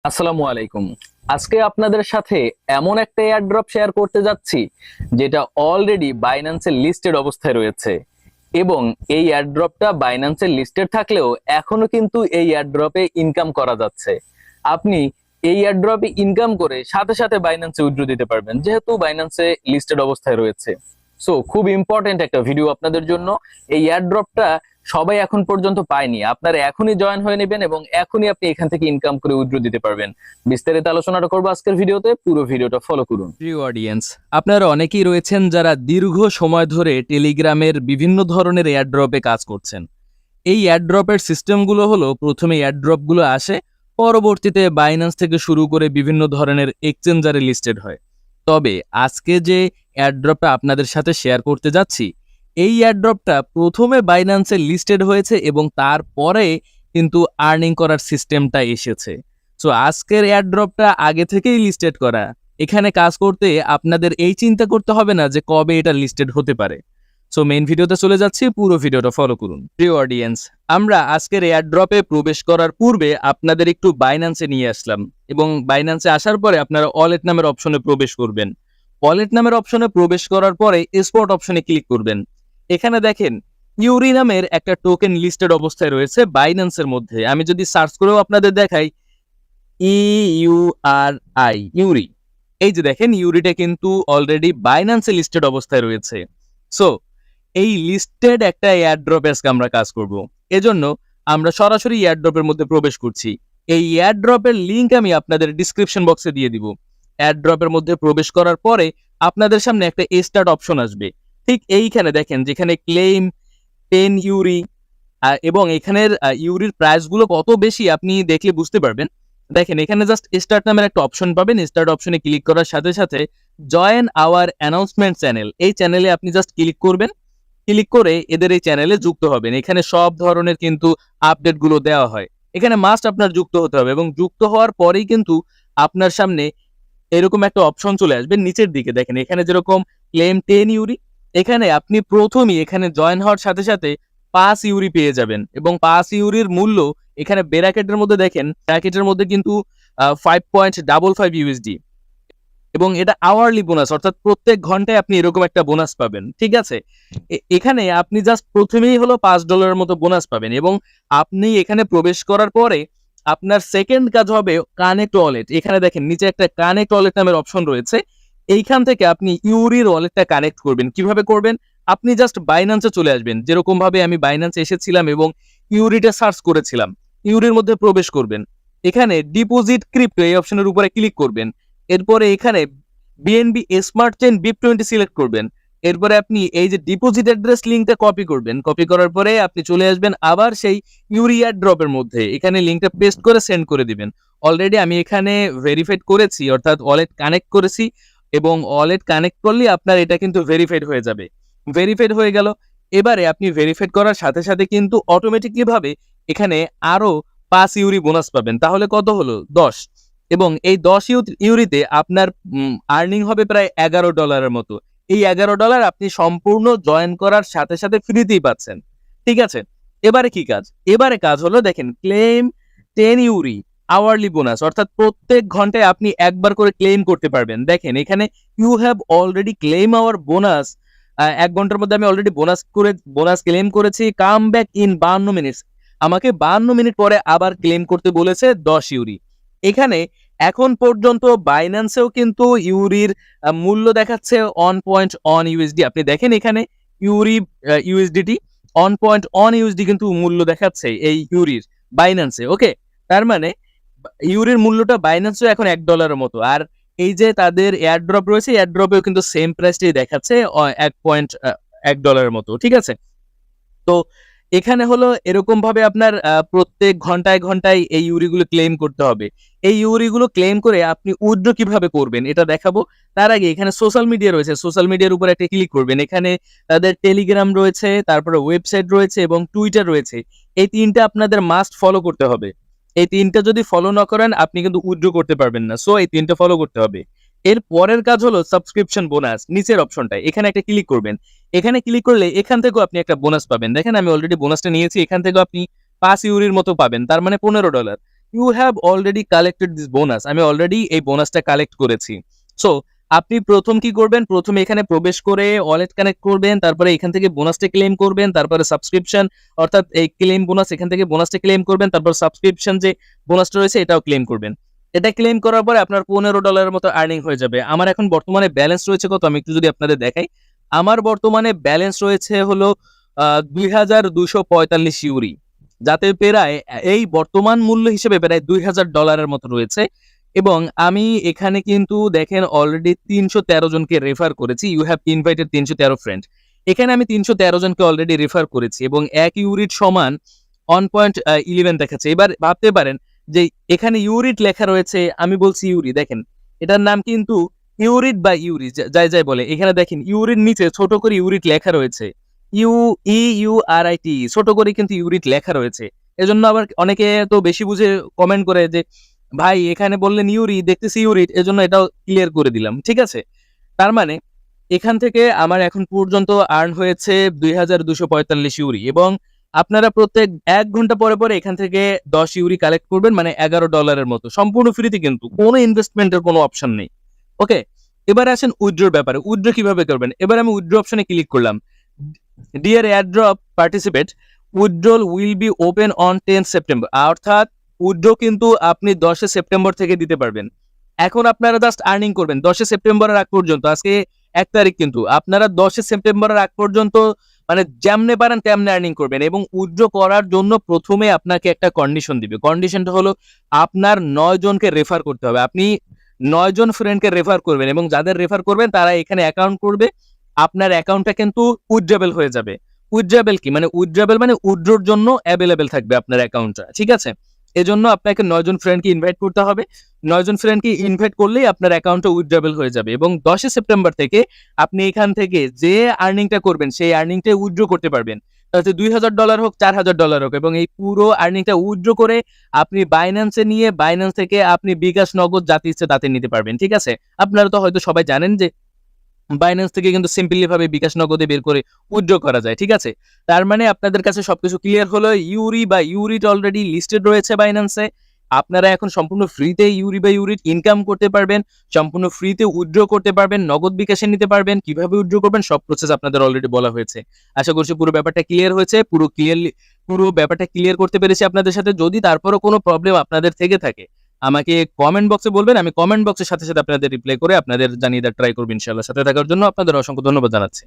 আসসালামু আলাইকুম। আজকে আপনাদের সাথে এমন একটা এয়ারড্রপ শেয়ার করতে যাচ্ছি যেটা অলরেডি বাইন্যান্সের লিস্টেড অবস্থায় রয়েছে এবং এই এয়ারড্রপটা বাইন্যান্সের লিস্টেড থাকলেও এখনো কিন্তু এই এয়ারড্রপে ইনকাম করা যাচ্ছে। আপনি এই এয়ারড্রপে ইনকাম করে সাথে সাথে বাইন্যান্সে উইথড্র দিতে পারবেন যেহেতু বাইন্যান্সে লিস্টেড অবস্থায় রয়েছে। সো খুব ইম্পর্টেন্ট একটা ভিডিও আপনাদের জন্য। এই এয়ারড্রপটা সবাই এখন পর্যন্ত পায়নি, আপনারা এখনই জয়েন হয়ে নেবেন এবং এখনই আপনি এখান থেকে ইনকাম করে উইথড্র দিতে পারবেন। বিস্তারিত আলোচনাটা করবো আজকের ভিডিওতে, পুরো ভিডিওটা ফলো করুন। প্রিয় অডিয়েন্স, আপনারা অনেকেই রয়েছেন যারা দীর্ঘ সময় ধরে টেলিগ্রামের বিভিন্ন ধরনের এয়ারড্রপে কাজ করছেন। এই এয়ারড্রপের সিস্টেমগুলো হলো, প্রথমে এয়ারড্রপগুলো আসে, পরবর্তীতে বাইন্যান্স থেকে শুরু করে বিভিন্ন ধরনের এক্সচেঞ্জারে লিস্টেড হয়। তবে আজকে যে এয়ারড্রপটা আপনাদের সাথে শেয়ার করতে যাচ্ছি, এই এয়ারড্রপটা প্রথমে বাইন্যান্সে লিস্টেড হয়েছে এবং তারপরে কিন্তু আর্নিং করার সিস্টেমটা এসেছে। সো আজকের এয়ারড্রপটা আগে থেকেই লিস্টেড করা। এখানে কাজ করতে আপনাদের এই চিন্তা করতে হবে না যে কবে এটা লিস্টেড হতে পারে। সো মেইন ভিডিওতে চলে যাচ্ছি, পুরো ভিডিওটা ফলো করুন। প্রিয় অডিয়েন্স, আমরা আজকের এয়ারড্রপে প্রবেশ করার পূর্বে আপনাদের একটু বাইন্যান্সে নিয়ে আসলাম এবং বাইন্যান্সে আসার পরে আপনারা ওয়ালেট নামের অপশনে প্রবেশ করবেন। ওয়ালেট নামের অপশনে প্রবেশ করার পরে স্পট অপশনে ক্লিক করবেন। এখানে দেখেন ইউরি নামের একটা টোকেন লিস্টেড অবস্থায় রয়েছে বাইন্যান্সের মধ্যে। আমি যদি সার্চ করেও আপনাদের দেখাই, ইউআরআই, ইউরি, এই যে দেখেন ইউরিটা কিন্তু অলরেডি বাইন্যান্সে লিস্টেড অবস্থায় রয়েছে। সো এই লিস্টেড একটা এয়ারড্রপে আজকে আমরা কাজ করব। এজন্য আমরা সরাসরি এয়ারড্রপের মধ্যে প্রবেশ করছি। এই এয়ারড্রপের লিংক আমি আপনাদের ডিসক্রিপশন বক্সে দিয়ে দিব। এয়ারড্রপের মধ্যে প্রবেশ করার পরে আপনাদের সামনে একটা স্টার্ট অপশন আসবে। ঠিক এইখানে দেখেন যেখানে ক্লেম 10 ইউরি, এবং এখানের ইউরির প্রাইসগুলো কত বেশি আপনি দেখলে বুঝতে পারবেন। দেখেন এখানে জাস্ট স্টার্ট নামের একটা অপশন পাবেন। স্টার্ট অপশনে ক্লিক করার সাথে সাথে জয়েন আওয়ার অ্যানাউন্সমেন্ট চ্যানেল, এই চ্যানেলে আপনি জাস্ট ক্লিক করবেন। ক্লিক করে এদের এই চ্যানেলে যুক্ত হবেন। এখানে সব ধরনের কিন্তু আপডেটগুলো দেওয়া হয়। এখানে মাস্ট আপনার যুক্ত হতে হবে এবং যুক্ত হওয়ার পরেই কিন্তু আপনার সামনে এরকম একটা অপশন চলে আসবে নিচের দিকে। দেখেন এখানে যেরকম ক্লেম 10 ইউরি, এখানে আপনি প্রথমেই এখানে জয়েন হওয়ার সাথে সাথে 5 ইউরি পেয়ে যাবেন এবং 5 ইউরির মূল্য এখানে ব্র্যাকেটের মধ্যে দেখেন, ব্র্যাকেটের মধ্যে কিন্তু 5.55 ইউএসডি এবং এটা আওয়ারলি বোনাস, অর্থাৎ প্রত্যেক ঘন্টায় আপনি এরকম একটা বোনাস পাবেন। ঠিক আছে, এখানে আপনি জাস্ট প্রথমেই হলো $5 মতো বোনাস পাবেন এবং আপনি এখানে প্রবেশ করার পরে আপনার সেকেন্ড কাজ হবে কানেক্ট ওয়ালেট। এখানে দেখেন নিচে একটা কানেক্ট ওয়ালেট নামের অপশন রয়েছে। এইখান থেকে আপনি ইউরির ওয়ালেটটা কানেক্ট করবেন। কিভাবে করবেন? আপনি জাস্ট বাইন্যান্সে চলে আসবেন, যেরকম ভাবে আমি বাইন্যান্সে এসেছিলাম এবং ইউরিটা সার্চ করেছিলাম। ইউরির মধ্যে প্রবেশ করবেন। এখানে ডিপোজিট ক্রিপ্টো এই অপশনের উপরে ক্লিক করবেন। এরপরে এখানে BNB smart chain BIP20 select করবেন। এরপরে আপনি এই যে ডিপোজিট অ্যাড্রেস লিংকটা কপি করবেন। কপি করার পরে আপনি চলে আসবেন আবার সেই ইউরি এয়ারড্রপের মধ্যে। এখানে লিংকটা পেস্ট করে সেন্ড করে দিবেন। অলরেডি আমি এখানে ভেরিফাইড করেছি, অর্থাৎ ওয়ালেট কানেক্ট করেছি এবং ওয়ালেট কানেক্ট করলে আপনার এটা কিন্তু ভেরিফাইড হয়ে যাবে। ভেরিফাইড হয়ে গেল। এবারে আপনি ভেরিফাইড করার সাথে সাথে কিন্তু অটোমেটিকলি ভাবে এখানে আরো 5 ইউরি বোনাস পাবেন। তাহলে কত হলো? 10। এবং এই 10 ইউরিতে আপনার আর্নিং হবে প্রায় $11 মতো। এই $11 আপনি সম্পূর্ণ জয়েন করার সাথে সাথে ফ্রিতেই পাচ্ছেন। ঠিক আছে, এবারে কি কাজ? এবারে কাজ হলো দেখেন ক্লেম 10 ইউরি আওয়ারলি বোনাস, অর্থাৎ প্রত্যেক ঘন্টায় আপনি একবার করে ক্লেম করতে পারবেন। দেখেন এখানে you have already claim our bonus. 1 ঘন্টার মধ্যে আমি অলরেডি বোনাস ক্লেম করেছি। Come back in 52 minutes. আমাকে 52 মিনিট পরে আবার ক্লেম করতে বলেছে 10 ইউরি। এখানে এখন পর্যন্ত বাইন্যান্সেও কিন্তু ইউরির মূল্য দেখাচ্ছে 1.1 ইউএসডি। আপনি দেখেন এখানে ইউরি ইউএসডিটি 1.1 ইউএসডি কিন্তু মূল্য দেখাচ্ছে এই ইউরির বাইন্যান্সে। ওকে, তার মানে ইউরির মূল্যটা বাইন্যান্সেও এখন $1 মতো। আর এই যে তাদের এয়ারড্রপ রয়েছে, এয়ারড্রপেও কিন্তু সেম প্রাইসটাই দেখাচ্ছে $1 মতো। ঠিক আছে, তো এখানে হলো এরকম ভাবে আপনার প্রত্যেক ঘন্টায় ঘন্টায় এই ইউরিগুলো ক্লেম করতে হবে। এই ইউরিগুলো ক্লেম করে আপনি উইথড্র কিভাবে করবেন এটা দেখাবো। তার আগে এখানে সোশ্যাল মিডিয়া রয়েছে, সোশ্যাল মিডিয়ার উপর একটা ক্লিক করবেন। এখানে তাদের টেলিগ্রাম রয়েছে, তারপরে ওয়েবসাইট রয়েছে এবং টুইটার রয়েছে। এই তিনটা আপনাদের মাস্ট ফলো করতে হবে। এই তিনটা যদি ফলো না করেন আপনি কিন্তু উইথড্র করতে পারবেন না। সো এই তিনটা ফলো করতে হবে। এর পরের কাজ হলো সাবস্ক্রিপশন বোনাস। নিচের অপশনটায় এখানে একটা ক্লিক করবেন। এখানে ক্লিক করলে এখান থেকেও আপনি একটা বোনাস পাবেন। দেখেন আমি অলরেডি বোনাসটা নিয়েছি, এখান থেকেও আপনি 5 ইউরির মতো পাবেন, তার মানে $15। You have already collected this bonus, আমি অলরেডি এই বোনাসটা কালেক্ট করেছি। সো আপনি প্রথম কি করবেন, প্রথমে এখানে প্রবেশ করে ওয়ালেট কানেক্ট করবেন, তারপরে এখান থেকে বোনাসটা ক্লেম করবেন, তারপরে সাবস্ক্রিপশন অর্থাৎ এই ক্লেম বোনাস, এখান থেকে বোনাসটা ক্লেম করবেন, তারপর সাবস্ক্রিপশন যে বোনাসটা রয়েছে এটাও ক্লেম করবেন। এটা ক্লেম করার পরে আপনার $15 মতো আর্নিং হয়ে যাবে। আমার এখন বর্তমানে ব্যালেন্স রয়েছে কত, আমি একটু যদি আপনাদের দেখাই। আমার বর্তমানে ব্যালেন্স রয়েছে হলো 2245 ইউরি, যাতে প্রায় এই বর্তমান মূল্য হিসেবে প্রায় $2000 মতো রয়েছে। এবং আমি এখানে কিন্তু দেখেন অলরেডি 313 জনকে রেফার করেছি। You have invited 313 friend. এখানে আমি 313 জনকে অলরেডি রেফার করেছি এবং 1 ইউরিট সমান 1.11 দেখাচ্ছে। এবার ভাবতে পারেন যে এখানে ইউরিট লেখা রয়েছে, আমি বলছি ইউরি, দেখেন এটার নাম কিন্তু ইউরিট বা ইউরি যাই যাই বলে। এখানে দেখেন ইউরিট নিচে ছোট করে ইউরিট লেখা রয়েছে, ইউআরআইটি ছোট করে কিন্তু ইউরিট লেখা রয়েছে। এজন্য আবার অনেকে তো বেশি বুঝে কমেন্ট করে যে ভাই এখানে বললেন ইউরি, দেখতেছি ইউরিট, এজন্য এটাও ক্লিয়ার করে দিলাম, ঠিক আছে। তার মানে এখান থেকে আমার এখন পর্যন্ত আর্ন হয়েছে 2245 ইউরি এবং আপনারা প্রত্যেক 1 ঘন্টা পরে পরে এখান থেকে 10 ইউরি কালেক্ট করবেন, মানে $11 মতো, সম্পূর্ণ ফ্রিতে, কিন্তু কোনো ইনভেস্টমেন্টের কোনো অপশন নেই। ওকে, এবার আসেন উইথড্রর ব্যাপারে। উইথড্র কিভাবে করবেন? এবার আমি উইথড্র অপশনে ক্লিক করলাম। Dear airdrop participate, withdrawal will be open on 10 September, অর্থাৎ উইথড্র কিন্তু আপনি 10 সেপ্টেম্বর থেকে দিতে পারবেন। এখন আপনারা জাস্ট আর্নিং করবেন 10 সেপ্টেম্বরের আগ পর্যন্ত। আজকে 1 তারিখ, কিন্তু আপনারা 10 সেপ্টেম্বরের আগ পর্যন্ত মানে যেমনে পারেন তেমনে আর্নিং করবেন। এবং উইথড্র করার জন্য প্রথমে আপনাকে একটা কন্ডিশন দিবে। কন্ডিশনটা হলো আপনার 9 জনকে রেফার করতে হবে। আপনি 9 জন ফ্রেন্ডকে রেফার করবেন এবং যাদের রেফার করবেন তারা এখানে অ্যাকাউন্ট করবে। আপনার অ্যাকাউন্টটা কিন্তু উইথড্রেবল হয়ে যাবে। উইথড্রেবল কি মানে? উইথড্রেবল মানে উইথড্রর জন্য অ্যাভেলেবেল থাকবে আপনার অ্যাকাউন্টটা, ঠিক আছে। এজন্য আপনাকে 9 জন ফ্রেন্ডকে ইনভাইট করতে হবে। 9 জন ফ্রেন্ডকে ইনভাইট করলেই আপনার অ্যাকাউন্টটা উইথড্রেবল হয়ে যাবে এবং 10 সেপ্টেম্বর থেকে আপনি এখান থেকে যে আর্নিংটা করবেন সেই আর্নিংটা উইথড্র করতে পারবেন। তাতে $2000 হোক, $4000 হোক, এবং এই পুরো আর্নিংটা উইথড্র করে আপনি বাইন্যান্সে নিয়ে বাইন্যান্স থেকে আপনি বিকাশ, নগদ যাতে ইচ্ছে তাতে নিতে পারবেন, ঠিক আছে। আপনারা তো হয়তো সবাই জানেন যে বাইন্যান্স থেকে কিন্তু সিম্পলি ভাবে বিকাশ, নগদে বের করে উইথড্র করা যায়, ঠিক আছে। তার মানে আপনাদের কাছে সবকিছু ক্লিয়ার হলো। ইউরি বা ইউরিট অলরেডি লিস্টেড রয়েছে বাইন্যান্সে। আপনারা এখন সম্পূর্ণ ফ্রিতে ইউরি বা ইউরিট ইনকাম করতে পারবেন, সম্পূর্ণ ফ্রিতে উইথড্র করতে পারবেন, নগদ বিকাশে নিতে পারবেন। কিভাবে উইথড্র করবেন সব প্রসেস আপনাদের অলরেডি বলা হয়েছে। আশা করছি পুরো ব্যাপারটা ক্লিয়ার হয়েছে। পুরো ব্যাপারটা ক্লিয়ার করতে পেরেছি আপনাদের সাথে। যদি তারপরও কোনো প্রবলেম আপনাদের থেকে থাকে আমাকে কমেন্ট বক্সে বলবেন, আমি কমেন্ট বক্সের সাথে সাথে আপনাদের রিপ্লাই করে আপনাদের জানিয়ে দেওয়ার ট্রাই করব ইনশাআল্লাহ। সাথে থাকার জন্য আপনাদের অসংখ্য ধন্যবাদ জানাচ্ছি।